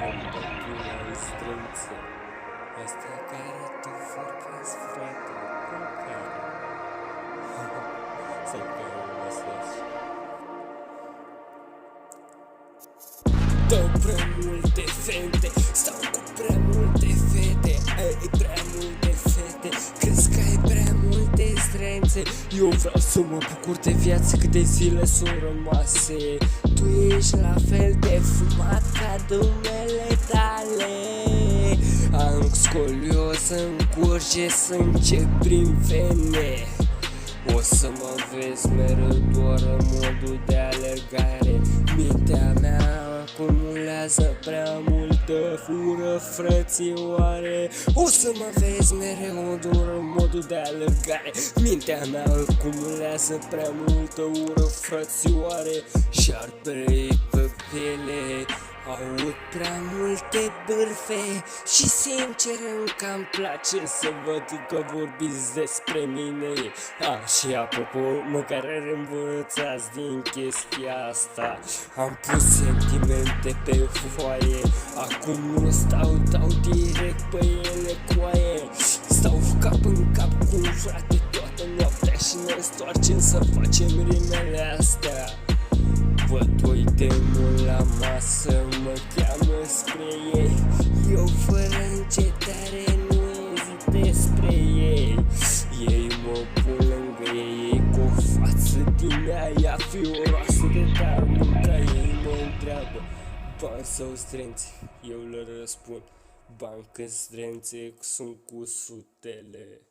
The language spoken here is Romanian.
Până în strânță. Asta care tu vorbesc, frate, cu care? Sau care o lăsați? Dau prea multe fete, stau cu prea multe fete. Ai prea multe fete, crezi că ai prea multe străințe. Eu vreau să mă bucur de viață câte zile s-o rămase. Tu ești la fel de fumat ca dumele tale. Am scolios în curge, sânge prin vene. O să mă vezi mereu doar în modul de alergare. Mintea mea acumulează prea multă fură, frățioare. O să mă vezi mereu doar în modul de alergare. Mintea mea acumulează prea multă ură, frățioare. Și-ar pe piele. Aud prea multe bârfe și sincer încă-mi place să văd că vorbiți despre mine. Și apropo, măcar învățați din chestia asta. Am pus sentimente pe foaie, acum nu stau, dau direct pe ele coaie. Stau cap în cap cu un frate toată noaptea și ne întoarcem să facem rimele astea. Văd doi demoni la masă, mă cheamă spre ei. Eu fără încetare nu ezit despre ei. Ei mă pun lângă ei cu o față din aia fioroasă de dar munca. Ei mă întreabă, bani sau strânți? Eu le răspund, bani că strânțe sunt cu sutele.